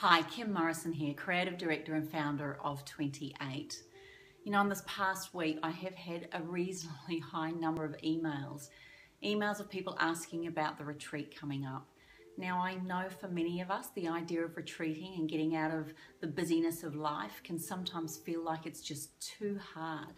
Hi, Kim Morrison here, Creative Director and Founder of 28. In this past week, I have had a reasonably high number of emails of people asking about the retreat coming up. Now, I know for many of us, the idea of retreating and getting out of the busyness of life can sometimes feel like it's just too hard.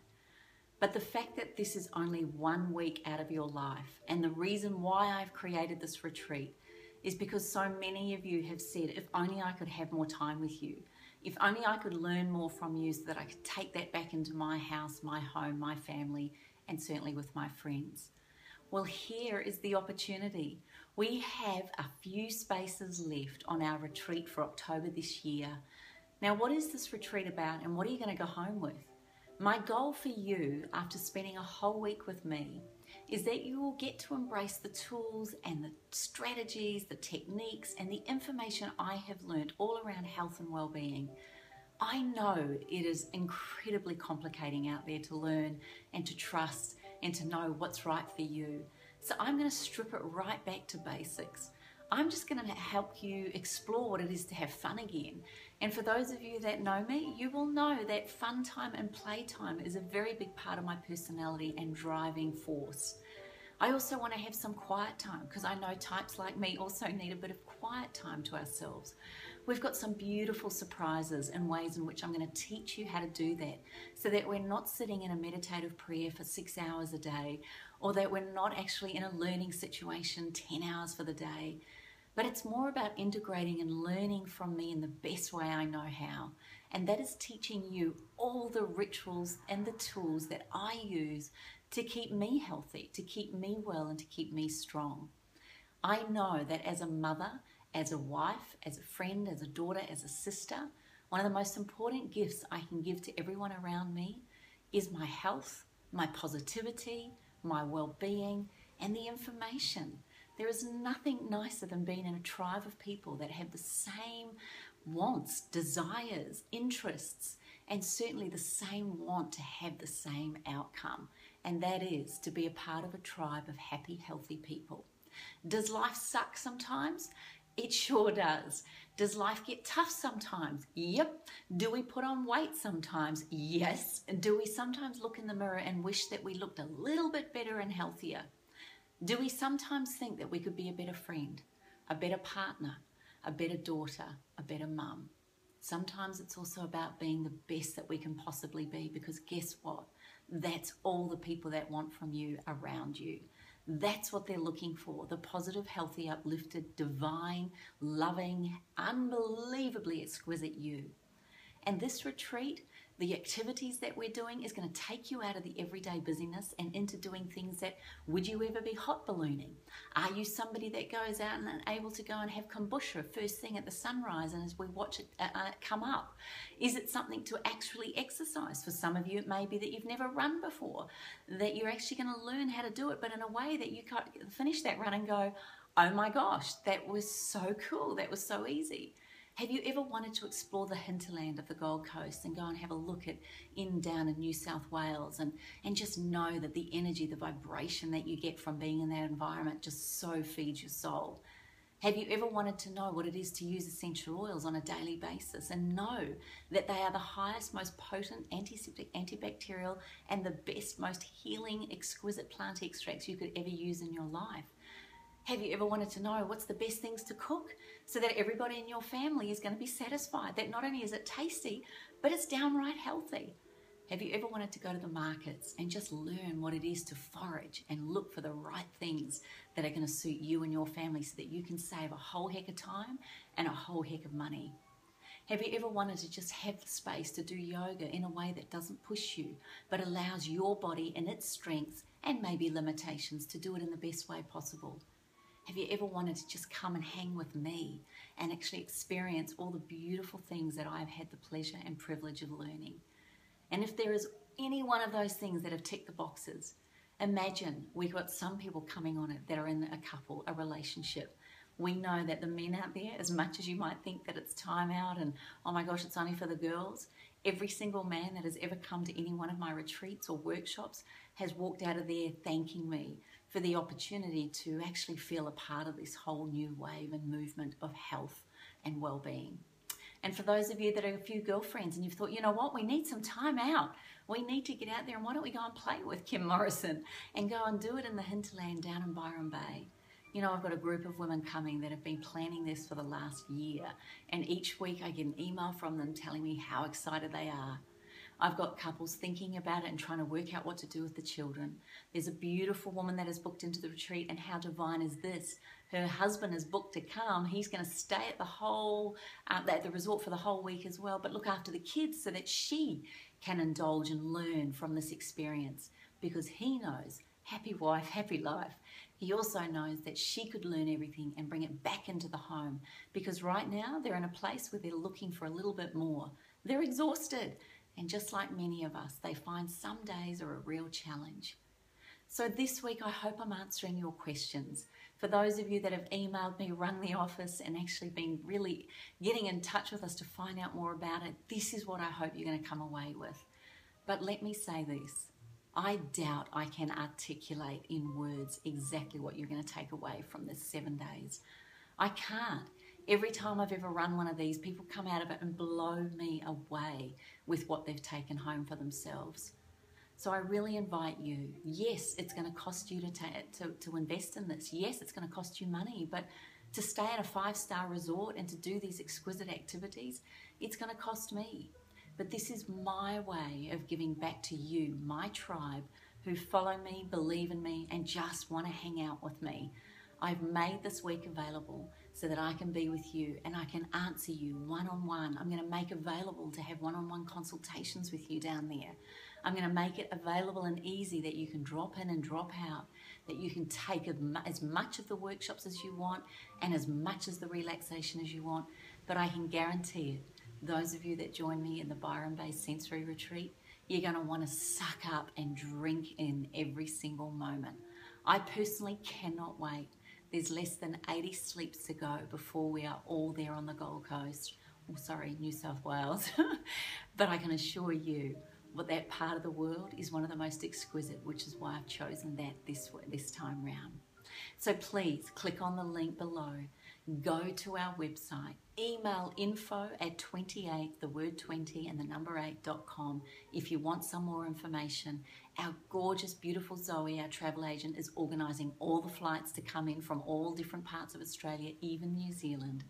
But the fact that this is only 1 week out of your life, and the reason why I've created this retreat is because so many of you have said, if only I could have more time with you, if only I could learn more from you so that I could take that back into my house, my home, my family, and certainly with my friends. Well, here is the opportunity. We have a few spaces left on our retreat for October this year. Now, what is this retreat about, and what are you going to go home with? My goal for you, after spending a whole week with me, is that you will get to embrace the tools and the strategies, the techniques, and the information I have learned all around health and well-being. I know it is incredibly complicating out there to learn and to trust and to know what's right for you. So I'm going to strip it right back to basics. I'm just going to help you explore what it is to have fun again. And for those of you that know me, you will know that fun time and playtime is a very big part of my personality and driving force. I also want to have some quiet time because I know types like me also need a bit of quiet time to ourselves. We've got some beautiful surprises and ways in which I'm going to teach you how to do that so that we're not sitting in a meditative prayer for 6 hours a day, or that we're not actually in a learning situation 10 hours for the day. But it's more about integrating and learning from me in the best way I know how. And that is teaching you all the rituals and the tools that I use to keep me healthy, to keep me well, and to keep me strong. I know that as a mother, as a wife, as a friend, as a daughter, as a sister, one of the most important gifts I can give to everyone around me is my health, my positivity, my well-being, and the information. There is nothing nicer than being in a tribe of people that have the same wants, desires, interests, and certainly the same want to have the same outcome. And that is to be a part of a tribe of happy, healthy people. Does life suck sometimes? It sure does. Does life get tough sometimes? Yep. Do we put on weight sometimes? Yes. Do we sometimes look in the mirror and wish that we looked a little bit better and healthier? Do we sometimes think that we could be a better friend, a better partner, a better daughter, a better mum? Sometimes it's also about being the best that we can possibly be, because guess what? That's all the people that want from you around you. That's what they're looking for, the positive, healthy, uplifted, divine, loving, unbelievably exquisite you. And this retreat, the activities that we're doing, is going to take you out of the everyday busyness and into doing things that, would you ever be hot ballooning? Are you somebody that goes out and able to go and have kombucha first thing at the sunrise and as we watch it come up? Is it something to actually exercise? For some of you, it may be that you've never run before, that you're actually going to learn how to do it, but in a way that you can't finish that run and go, oh my gosh, that was so cool, that was so easy. Have you ever wanted to explore the hinterland of the Gold Coast and go and have a look at down in New South Wales and just know that the energy, the vibration that you get from being in that environment just so feeds your soul? Have you ever wanted to know what it is to use essential oils on a daily basis and know that they are the highest, most potent antiseptic, antibacterial, and the best, most healing, exquisite plant extracts you could ever use in your life? Have you ever wanted to know what's the best things to cook so that everybody in your family is going to be satisfied, that not only is it tasty, but it's downright healthy? Have you ever wanted to go to the markets and just learn what it is to forage and look for the right things that are going to suit you and your family so that you can save a whole heck of time and a whole heck of money? Have you ever wanted to just have the space to do yoga in a way that doesn't push you, but allows your body in its strengths and maybe limitations to do it in the best way possible? Have you ever wanted to just come and hang with me and actually experience all the beautiful things that I've had the pleasure and privilege of learning? And if there is any one of those things that have ticked the boxes, imagine we've got some people coming on it that are in a couple, a relationship. We know that the men out there, as much as you might think that it's time out and, oh my gosh, it's only for the girls, every single man that has ever come to any one of my retreats or workshops has walked out of there thanking me for the opportunity to actually feel a part of this whole new wave and movement of health and well-being. And for those of you that are a few girlfriends and you've thought, you know what, we need some time out. We need to get out there, and why don't we go and play with Kim Morrison and go and do it in the hinterland down in Byron Bay. You know, I've got a group of women coming that have been planning this for the last year, and each week I get an email from them telling me how excited they are. I've got couples thinking about it and trying to work out what to do with the children. There's a beautiful woman that has booked into the retreat, and how divine is this? Her husband is booked to come. He's going to stay at the resort for the whole week as well, but look after the kids so that she can indulge and learn from this experience, because he knows, happy wife, happy life. He also knows that she could learn everything and bring it back into the home, because right now they're in a place where they're looking for a little bit more. They're exhausted. And just like many of us, they find some days are a real challenge. So this week, I hope I'm answering your questions. For those of you that have emailed me, rung the office, and actually been really getting in touch with us to find out more about it, this is what I hope you're going to come away with. But let me say this. I doubt I can articulate in words exactly what you're going to take away from this 7 days. I can't. Every time I've ever run one of these, people come out of it and blow me away with what they've taken home for themselves. So I really invite you. Yes, it's going to cost you to invest in this. Yes, it's going to cost you money, but to stay at a 5-star resort and to do these exquisite activities, it's going to cost me. But this is my way of giving back to you, my tribe, who follow me, believe in me, and just want to hang out with me. I've made this week available so that I can be with you and I can answer you one-on-one. I'm going to make available to have one-on-one consultations with you down there. I'm going to make it available and easy that you can drop in and drop out, that you can take as much of the workshops as you want and as much as the relaxation as you want. But I can guarantee it, those of you that join me in the Byron Bay Sensory Retreat, you're going to want to suck up and drink in every single moment. I personally cannot wait. There's less than 80 sleeps to go before we are all there on the Gold Coast. Oh, sorry, New South Wales. But I can assure you that part of the world is one of the most exquisite, which is why I've chosen that this time round. So please click on the link below. Go to our website, email info@28, the word 20 and the number 8.com if you want some more information. Our gorgeous, beautiful Zoe, our travel agent, is organising all the flights to come in from all different parts of Australia, even New Zealand.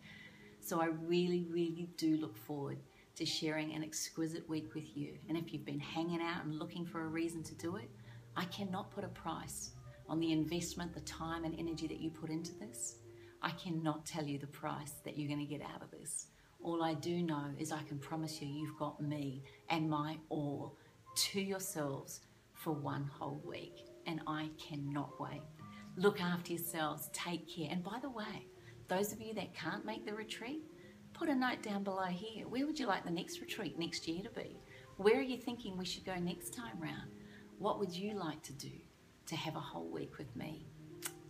So I really, really do look forward to sharing an exquisite week with you. And if you've been hanging out and looking for a reason to do it, I cannot put a price on the investment, the time and energy that you put into this. I cannot tell you the price that you're going to get out of this. All I do know is I can promise you you've got me and my all to yourselves for one whole week. And I cannot wait. Look after yourselves. Take care. And by the way, those of you that can't make the retreat, put a note down below here. Where would you like the next retreat next year to be? Where are you thinking we should go next time round? What would you like to do to have a whole week with me?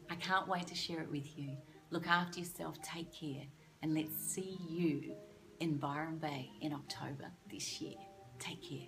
I can't wait to share it with you. Look after yourself, take care, and let's see you in Byron Bay in October this year. Take care.